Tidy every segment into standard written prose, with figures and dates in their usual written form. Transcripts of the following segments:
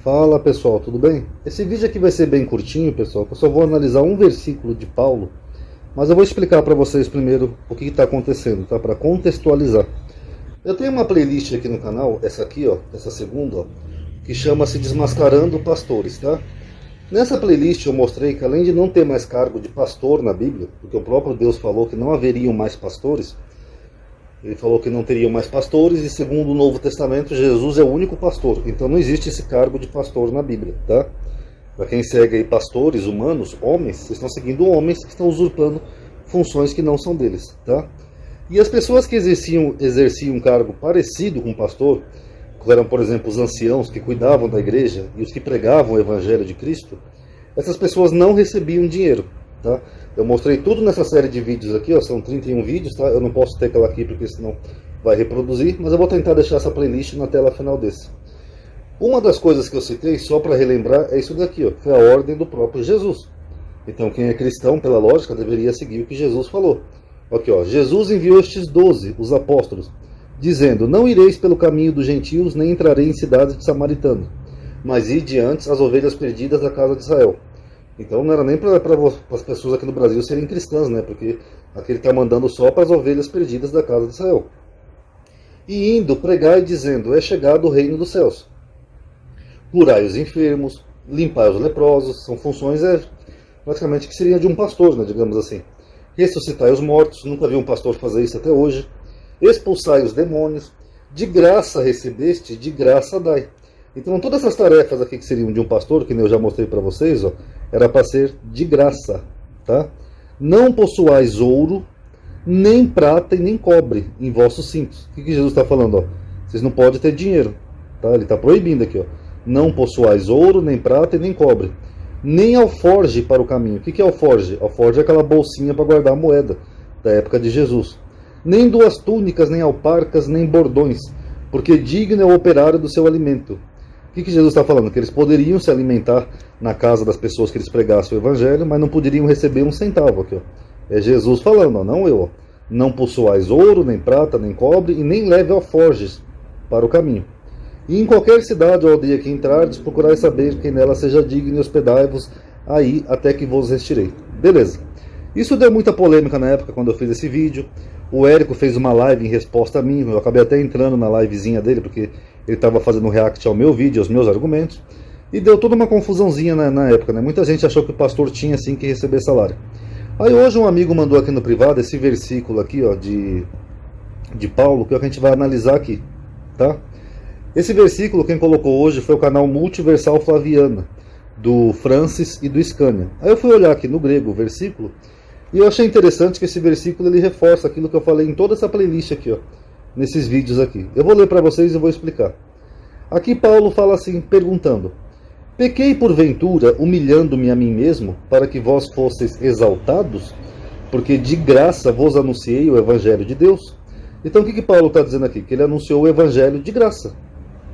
Fala pessoal, tudo bem? Esse vídeo aqui vai ser bem curtinho, pessoal, eu só vou analisar um versículo de Paulo, mas eu vou explicar para vocês primeiro o que está acontecendo, tá? Para contextualizar. Eu tenho uma playlist aqui no canal, essa aqui, ó, essa segunda, ó, que chama-se Desmascarando Pastores, tá? Nessa playlist eu mostrei que além de não ter mais cargo de pastor na Bíblia, porque o próprio Deus falou que não haveriam mais pastores, ele falou que não teriam mais pastores, e segundo o Novo Testamento, Jesus é o único pastor. Então não existe esse cargo de pastor na Bíblia, tá? Para quem segue aí pastores humanos, homens, vocês estão seguindo homens que estão usurpando funções que não são deles, tá? E as pessoas que exerciam um cargo parecido com pastor, que eram, por exemplo, os anciãos que cuidavam da igreja e os que pregavam o Evangelho de Cristo, essas pessoas não recebiam dinheiro, tá? Eu mostrei tudo nessa série de vídeos aqui, ó, são 31 vídeos, tá? Eu não posso ter aquela aqui porque senão vai reproduzir, mas eu vou tentar deixar essa playlist na tela final desse. Uma das coisas que eu citei, só para relembrar, é isso daqui, ó, foi a ordem do próprio Jesus. Então quem é cristão, pela lógica, deveria seguir o que Jesus falou. Aqui, ó, Jesus enviou estes 12, os apóstolos, dizendo: não ireis pelo caminho dos gentios, nem entrarei em cidades de samaritanos, mas ide antes as ovelhas perdidas da casa de Israel. Então não era nem para as pessoas aqui no Brasil serem cristãs, né? Porque aqui ele está mandando só para as ovelhas perdidas da casa de Israel. E indo, pregai dizendo: é chegado o reino dos céus. Curai os enfermos, limpai os leprosos, são funções praticamente que seriam de um pastor, né, digamos assim. Ressuscitai os mortos, nunca vi um pastor fazer isso até hoje. Expulsai os demônios, de graça recebeste, de graça dai. Então todas essas tarefas aqui que seriam de um pastor, que eu já mostrei para vocês, ó, era para ser de graça, tá? Não possuais ouro, nem prata e nem cobre em vossos cintos. O que Jesus está falando? Ó? Vocês não podem ter dinheiro, tá? Ele está proibindo aqui, ó. Não possuais ouro, nem prata e nem cobre, nem alforge para o caminho. O que é alforge? Alforge é aquela bolsinha para guardar a moeda da época de Jesus. Nem duas túnicas, nem alparcas, nem bordões, porque digno é o operário do seu alimento. O que Jesus está falando? Que eles poderiam se alimentar na casa das pessoas que eles pregassem o evangelho, mas não poderiam receber um centavo. Aqui, ó. É Jesus falando, ó, não eu. Ó. Não possuais ouro, nem prata, nem cobre, e nem leve alforjes para o caminho. E em qualquer cidade ou aldeia que entrardes, procurai saber quem nela seja digno e hospedai-vos aí até que vos restirei. Beleza. Isso deu muita polêmica na época quando eu fiz esse vídeo. O Érico fez uma live em resposta a mim, eu acabei até entrando na livezinha dele, porque ele estava fazendo um react ao meu vídeo, aos meus argumentos, e deu toda uma confusãozinha na época, né? Muita gente achou que o pastor tinha sim que receber salário. Aí hoje um amigo mandou aqui no privado esse versículo aqui, ó, de Paulo, que é o que a gente vai analisar aqui, tá? Esse versículo quem colocou hoje foi o canal Multiversal Flaviana, do Francis e do Scania. Aí eu fui olhar aqui no grego o versículo, e eu achei interessante que esse versículo ele reforça aquilo que eu falei em toda essa playlist aqui, ó, nesses vídeos aqui. Eu vou ler para vocês e vou explicar. Aqui Paulo fala assim, perguntando: pequei porventura, humilhando-me a mim mesmo, para que vós fosseis exaltados? Porque de graça vos anunciei o Evangelho de Deus. Então o que Paulo está dizendo aqui? Que ele anunciou o Evangelho de graça.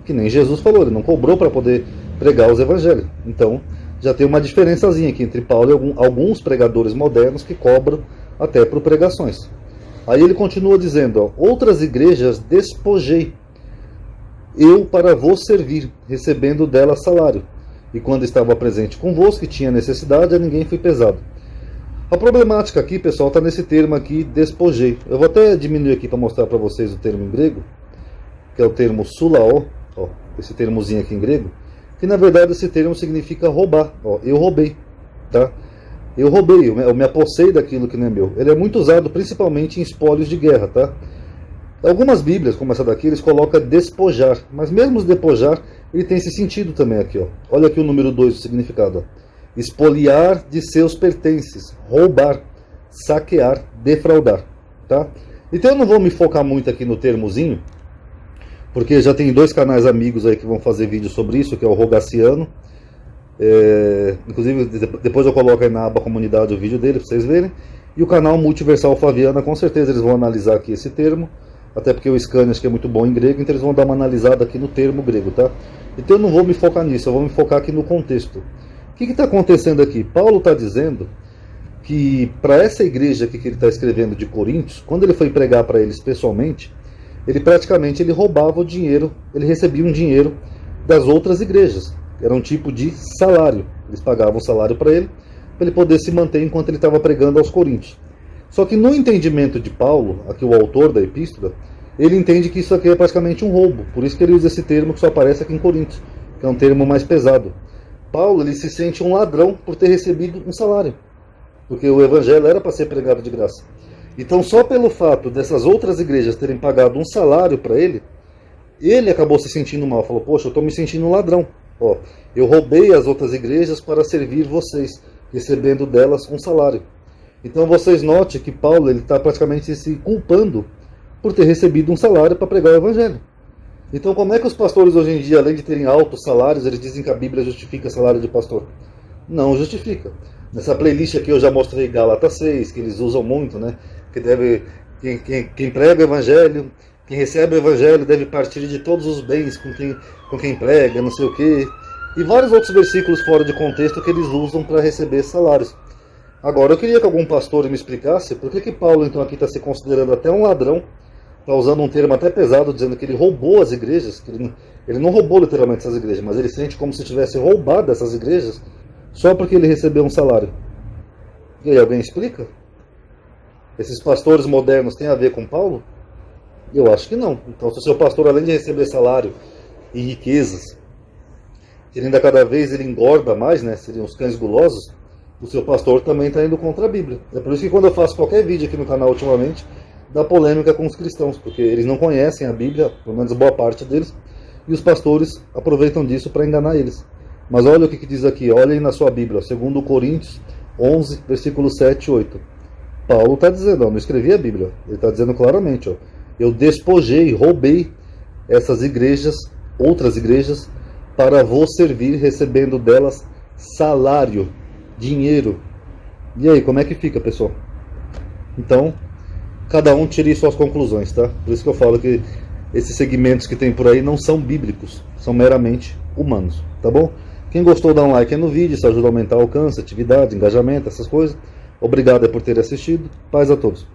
Que nem Jesus falou, ele não cobrou para poder pregar os Evangelhos. Então já tem uma diferençazinha aqui entre Paulo e alguns pregadores modernos que cobram até por pregações. Aí ele continua dizendo, ó, outras igrejas despojei eu para vos servir, recebendo delas salário. E quando estava presente convosco, que tinha necessidade, a ninguém fui pesado. A problemática aqui, pessoal, está nesse termo aqui, despojei. Eu vou até diminuir aqui para mostrar para vocês o termo em grego, que é o termo sulaó, ó, esse termozinho aqui em grego, que na verdade esse termo significa roubar. Ó, eu roubei, tá? Eu roubei, eu me apossei daquilo que não é meu. Ele é muito usado principalmente em espólios de guerra, tá? Algumas bíblias, como essa daqui, eles colocam despojar. Mas mesmo despojar, ele tem esse sentido também aqui, ó. Olha aqui o número 2, o significado, ó. Espoliar de seus pertences, roubar, saquear, defraudar, tá? Então eu não vou me focar muito aqui no termozinho, porque já tem 2 canais amigos aí que vão fazer vídeo sobre isso, que é o Rogaciano. Inclusive depois eu coloco aí na aba comunidade o vídeo dele para vocês verem, e o canal Multiversal Flaviana, com certeza eles vão analisar aqui esse termo, até porque o Scania acho que é muito bom em grego, então eles vão dar uma analisada aqui no termo grego, tá? Então eu não vou me focar nisso, eu vou me focar aqui no contexto. O que está acontecendo aqui? Paulo está dizendo que para essa igreja aqui que ele está escrevendo de Coríntios, quando ele foi pregar para eles pessoalmente, ele praticamente roubava o dinheiro, ele recebia um dinheiro das outras igrejas. Era um tipo de salário. Eles pagavam salário para ele poder se manter enquanto ele estava pregando aos coríntios. Só que no entendimento de Paulo, aqui o autor da epístola, ele entende que isso aqui é praticamente um roubo. Por isso que ele usa esse termo que só aparece aqui em Coríntios, que é um termo mais pesado. Paulo, ele se sente um ladrão por ter recebido um salário, porque o evangelho era para ser pregado de graça. Então, só pelo fato dessas outras igrejas terem pagado um salário para ele acabou se sentindo mal. Falou, poxa, eu estou me sentindo um ladrão. Ó, eu roubei as outras igrejas para servir vocês, recebendo delas um salário. Então vocês notem que Paulo está praticamente se culpando por ter recebido um salário para pregar o evangelho. Então como é que os pastores hoje em dia, além de terem altos salários, eles dizem que a Bíblia justifica salário de pastor? Não justifica. Nessa playlist aqui eu já mostrei Gálatas 6, que eles usam muito, né? Que quem prega o evangelho, quem recebe o evangelho deve partir de todos os bens com quem prega, não sei o quê. E vários outros versículos fora de contexto que eles usam para receber salários. Agora, eu queria que algum pastor me explicasse por que Paulo então aqui está se considerando até um ladrão, está usando um termo até pesado, dizendo que ele roubou as igrejas, que ele não roubou literalmente essas igrejas, mas ele sente como se tivesse roubado essas igrejas só porque ele recebeu um salário. E aí, alguém explica? Esses pastores modernos têm a ver com Paulo? Eu acho que não. Então, se o seu pastor, além de receber salário e riquezas, ele ainda cada vez ele engorda mais, né? Seriam os cães gulosos, o seu pastor também está indo contra a Bíblia. É por isso que quando eu faço qualquer vídeo aqui no canal ultimamente, dá polêmica com os cristãos, porque eles não conhecem a Bíblia, pelo menos boa parte deles, e os pastores aproveitam disso para enganar eles. Mas olha o que diz aqui, olhem na sua Bíblia, 2 Coríntios 11, versículos 7 e 8. Paulo está dizendo, ó, não escrevi a Bíblia, ele está dizendo claramente, ó, eu despojei, roubei essas igrejas, outras igrejas, para vos servir, recebendo delas salário, dinheiro. E aí, como é que fica, pessoal? Então, cada um tire suas conclusões, tá? Por isso que eu falo que esses segmentos que tem por aí não são bíblicos, são meramente humanos, tá bom? Quem gostou, dá um like aí no vídeo, isso ajuda a aumentar o alcance, atividade, engajamento, essas coisas. Obrigado por ter assistido. Paz a todos.